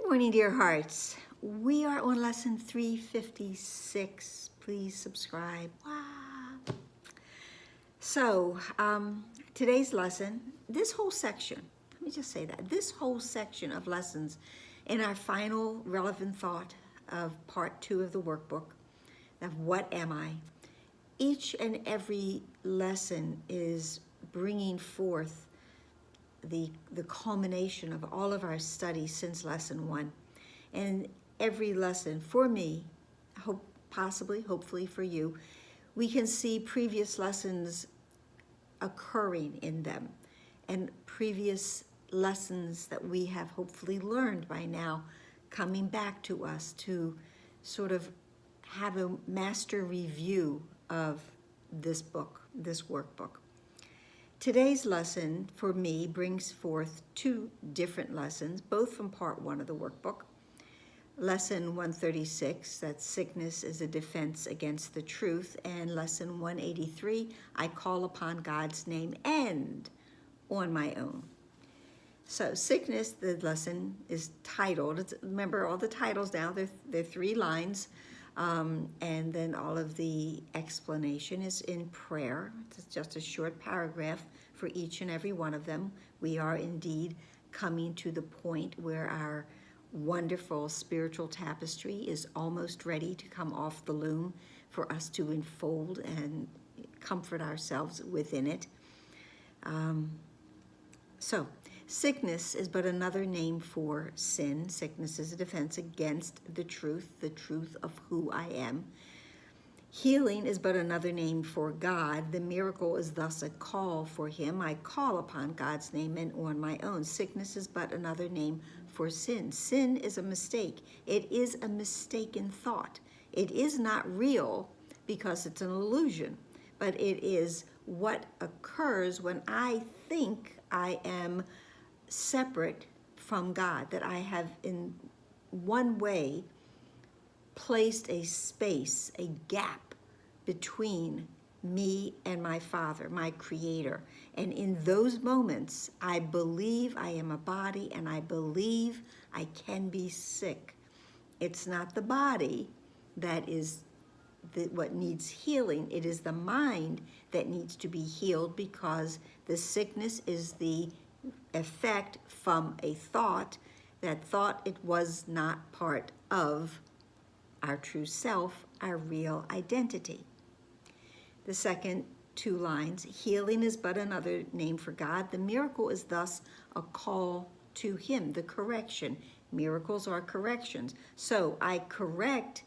Morning, dear hearts. We are on lesson 356. Please subscribe. Wow. So, today's lesson, this whole section, let me just say that, this whole section of lessons in our final relevant thought of part 2 of the workbook, of what am I? Each and every lesson is bringing forth the culmination of all of our studies since lesson 1. And every lesson, for me, hopefully for you, we can see previous lessons occurring in them and previous lessons that we have hopefully learned by now coming back to us to sort of have a master review of this book, this workbook. Today's lesson, for me, brings forth 2 different lessons, both from part 1 of the workbook. Lesson 136, that sickness is a defense against the truth, and lesson 183, I call upon God's name and on my own. So sickness, the lesson is titled, remember all the titles now, they're 3 lines, and then all of the explanation is in prayer. It's just a short paragraph for each and every one of them. We are indeed coming to the point where our wonderful spiritual tapestry is almost ready to come off the loom for us to enfold and comfort ourselves within it. So, sickness is but another name for sin. Sickness is a defense against the truth of who I am. Healing is but another name for God. The miracle is thus a call for Him. I call upon God's name and on my own. Sickness is but another name for sin. Sin is a mistake. It is a mistaken thought. It is not real because it's an illusion, but it is what occurs when I think I am separate from God, that I have in one way placed a space, a gap between me and my Father, my Creator. And in those moments, I believe I am a body and I believe I can be sick. It's not the body that is what needs healing. It is the mind that needs to be healed, because the sickness is the effect from a thought that thought it was not part of our true self, our real identity. The second 2 lines, healing is but another name for God. The miracle is thus a call to Him, the correction. Miracles are corrections. So I correct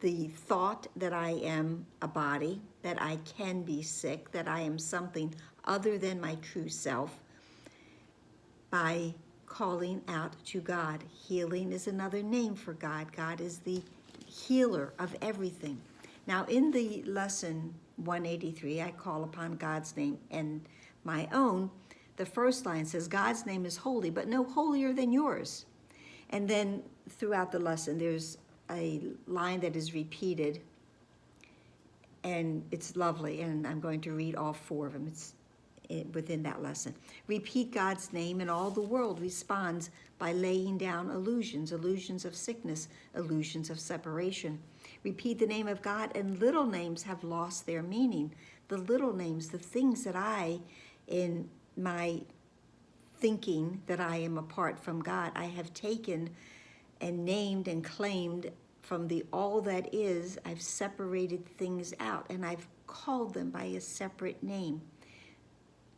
the thought that I am a body, that I can be sick, that I am something other than my true self, by calling out to God. Healing is another name for God. God is the healer of everything. Now, in the lesson 183, I call upon God's name and my own, the first line says, God's name is holy, but no holier than yours. And then throughout the lesson, there's a line that is repeated, and it's lovely, and I'm going to read all 4 of them. It's within that lesson. Repeat God's name, and all the world responds by laying down illusions of sickness, illusions of separation. Repeat the name of God, and little names have lost their meaning. The little names, the things that I, in my thinking that I am apart from God, I have taken and named and claimed from the all that is. I've separated things out, and I've called them by a separate name.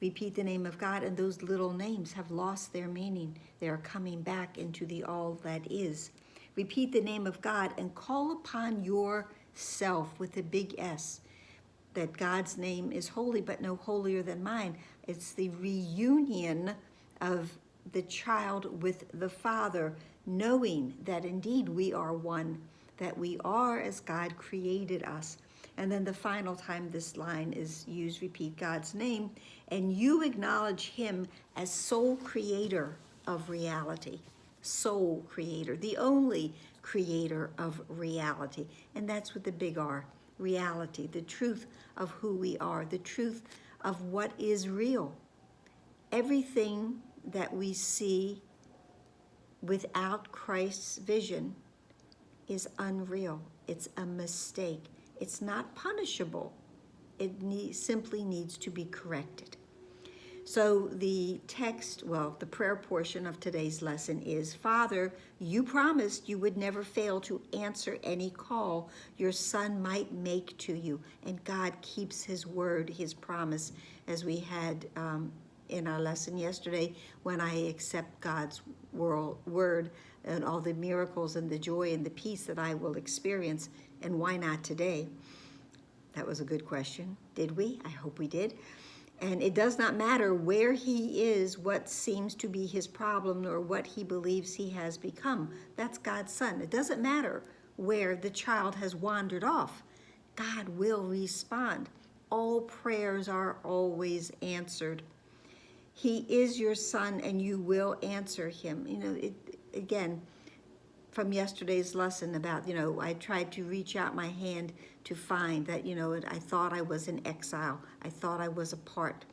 Repeat the name of God, and those little names have lost their meaning. They are coming back into the all that is. Repeat the name of God and call upon yourself with a big S, that God's name is holy, but no holier than mine. It's the reunion of the child with the Father, knowing that indeed we are one, that we are as God created us. And then the final time this line is used, repeat God's name, and you acknowledge Him as sole creator of reality. Sole creator, the only creator of reality. And that's what the big R, reality, the truth of who we are, the truth of what is real. Everything that we see without Christ's vision is unreal. It's a mistake. It's not punishable. It simply needs to be corrected. So the text, well, the prayer portion of today's lesson is, Father, you promised you would never fail to answer any call your son might make to you. And God keeps his word, his promise, as we had in our lesson yesterday, when I accept God's word and all the miracles and the joy and the peace that I will experience. And why not today? That was a good question. Did we? I hope we did. And it does not matter where he is, what seems to be his problem, or what he believes he has become. That's God's son. It doesn't matter where the child has wandered off. God will respond. All prayers are always answered. He is your son, and you will answer him. Again, from yesterday's lesson about, I tried to reach out my hand to find that, I thought I was in exile. I thought I was apart.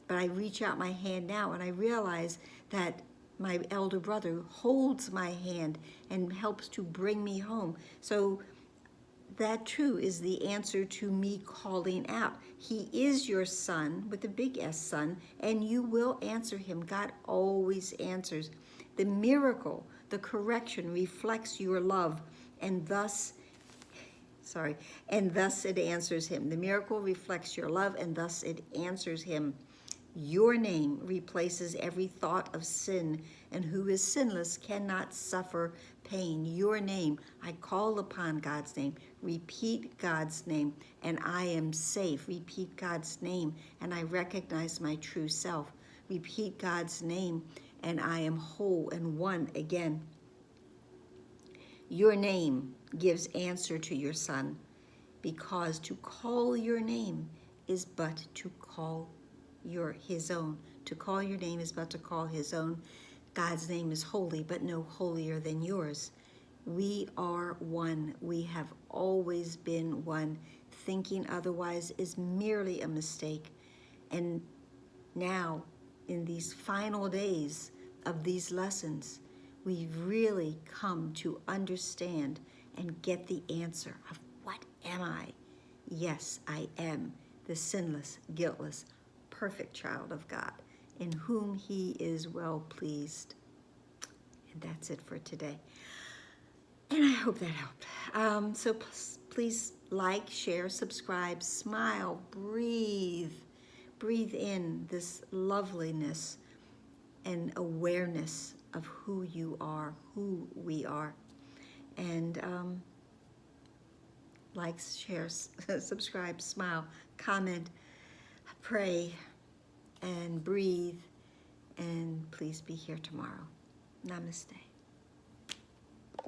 But I reach out my hand now and I realize that my elder brother holds my hand and helps to bring me home. So that too is the answer to me calling out. He is your son, with the big S, son, and you will answer him. God always answers. The miracle, the correction reflects your love, and thus it answers him. The miracle reflects your love, and thus it answers him. Your name replaces every thought of sin, and who is sinless cannot suffer pain. Your name, I call upon God's name. Repeat God's name, and I am safe. Repeat God's name, and I recognize my true self. Repeat God's name, and I am whole and one again. Your name gives answer to your son, because to call your name is but to call his own. To call your name is but to call his own. God's name is holy, but no holier than yours. We are one. We have always been one. Thinking otherwise is merely a mistake. And now, in these final days of these lessons, we really come to understand and get the answer of, what am I? Yes, I am the sinless, guiltless, perfect child of God, in whom he is well pleased. And that's it for today. And I hope that helped. So please like, share, subscribe, smile, breathe. Breathe in this loveliness and awareness of who you are, who we are. And like, share, subscribe, smile, comment, pray, and breathe. And please be here tomorrow. Namaste.